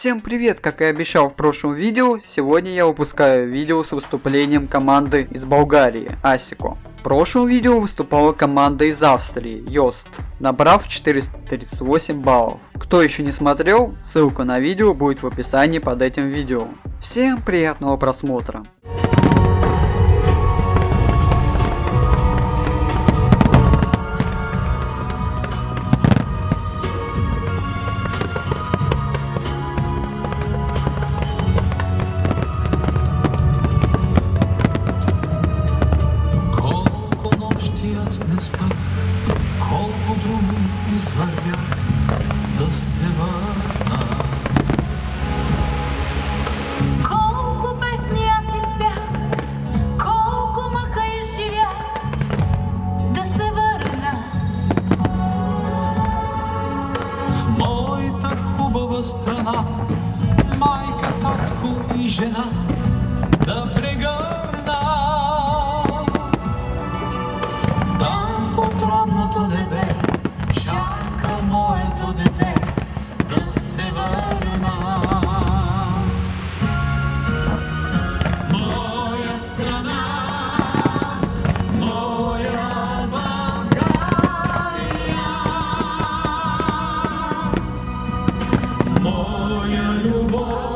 Всем привет! Как и обещал в прошлом видео, сегодня я выпускаю видео с выступлением команды из Болгарии, Асико. В прошлом видео выступала команда из Австрии, Йост, набрав 438 баллов. Кто еще не смотрел, ссылка на видео будет в описании под этим видео. Всем приятного просмотра! Не спав, колко други извървях да се върна. Колко песни аз изпях, колко мъка изживях да се върна. В моята хубава страна, майка, татко и жена да прегърна. Отровното небе чака моето дете да се върна. Моя страна, моя България, моя любов,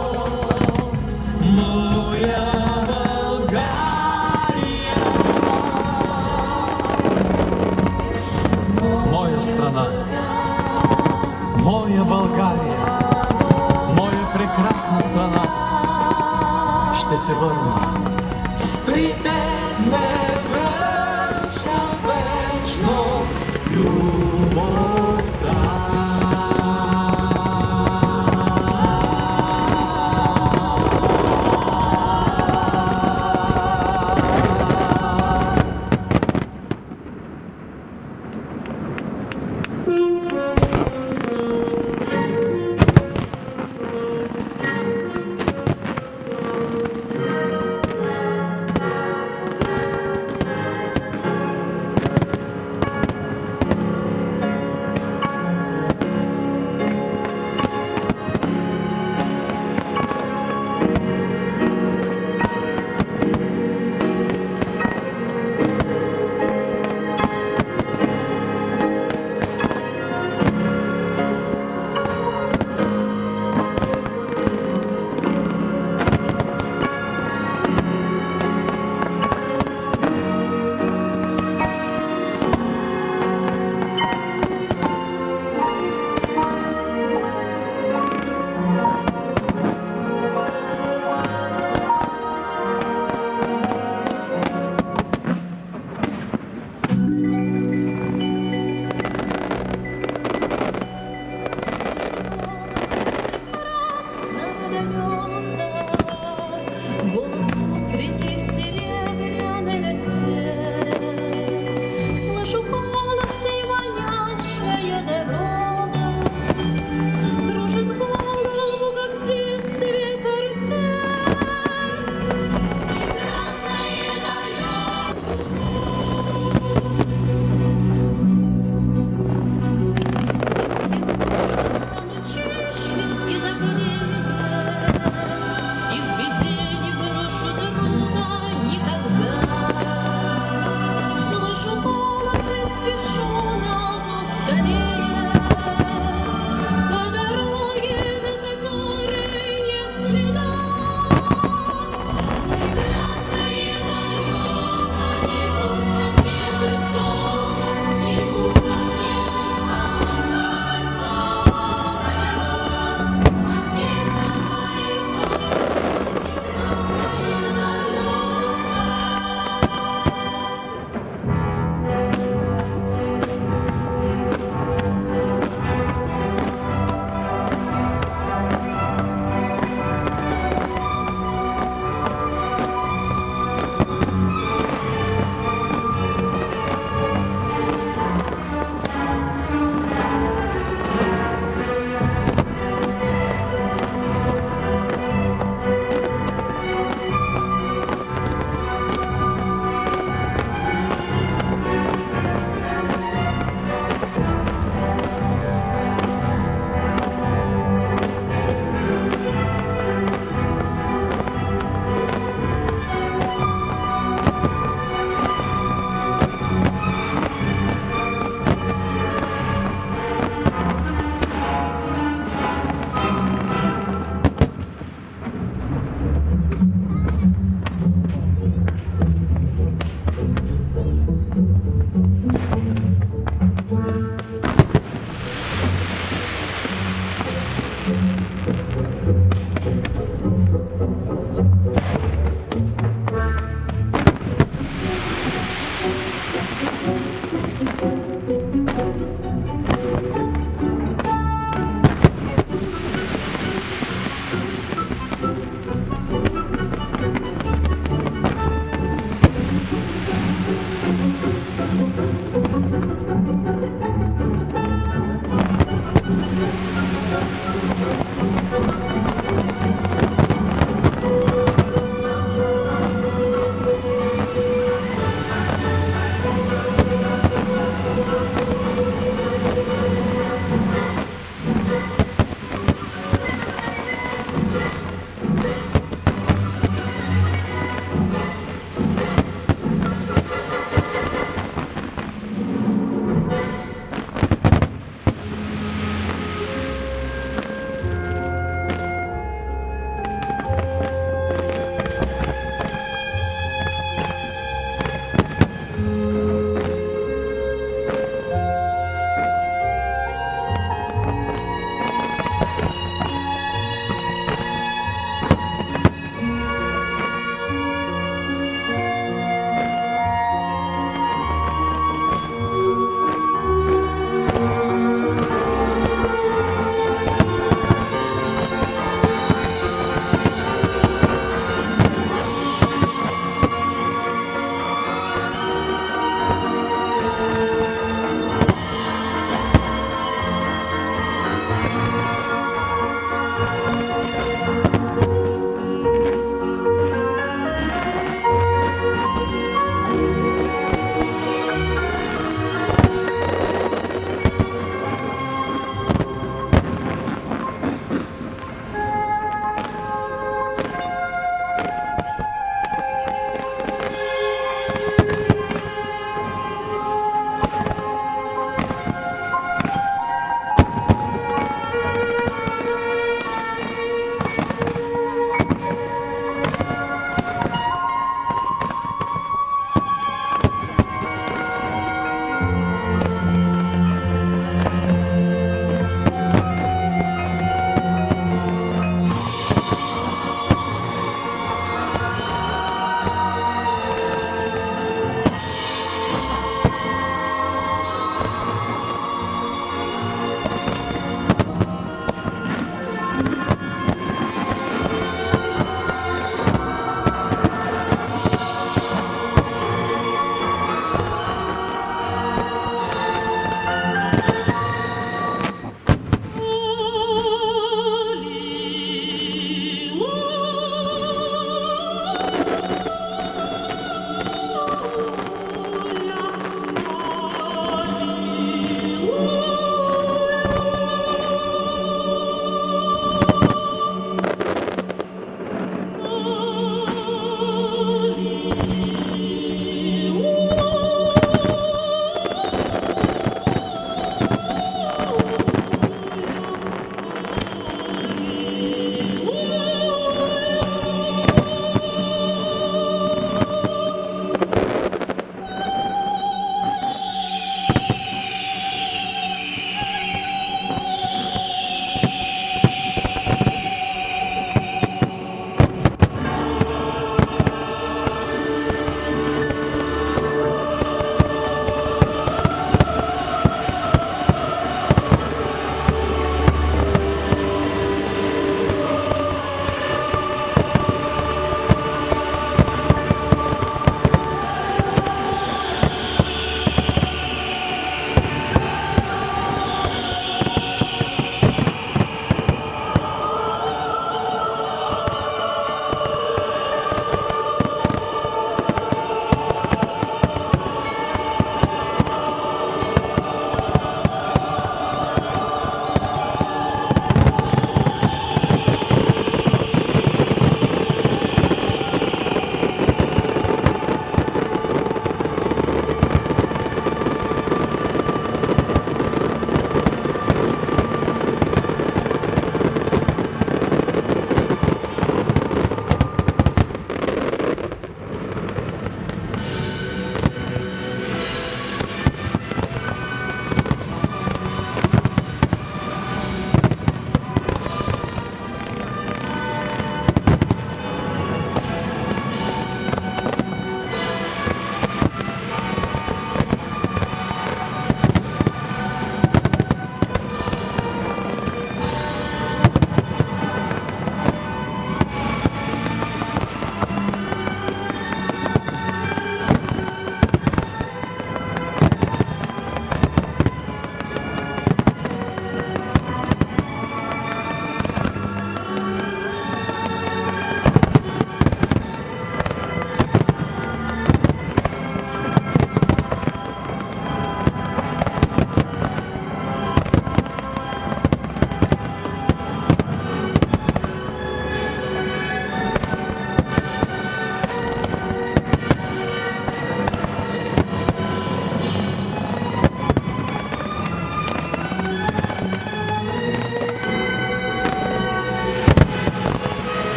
моя страна, моя България, моя прекрасна страна, ще се върна. При теб ме връща вечно любовта.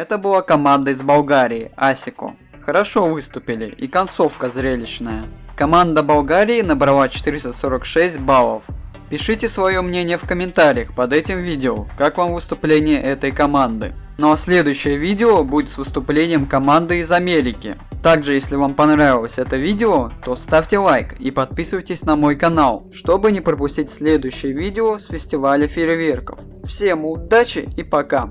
Это была команда из Болгарии, Асико. Хорошо выступили, и концовка зрелищная. Команда Болгарии набрала 446 баллов. Пишите свое мнение в комментариях под этим видео, как вам выступление этой команды. Ну а следующее видео будет с выступлением команды из Америки. Также, если вам понравилось это видео, то ставьте лайк и подписывайтесь на мой канал, чтобы не пропустить следующее видео с фестиваля фейерверков. Всем удачи и пока!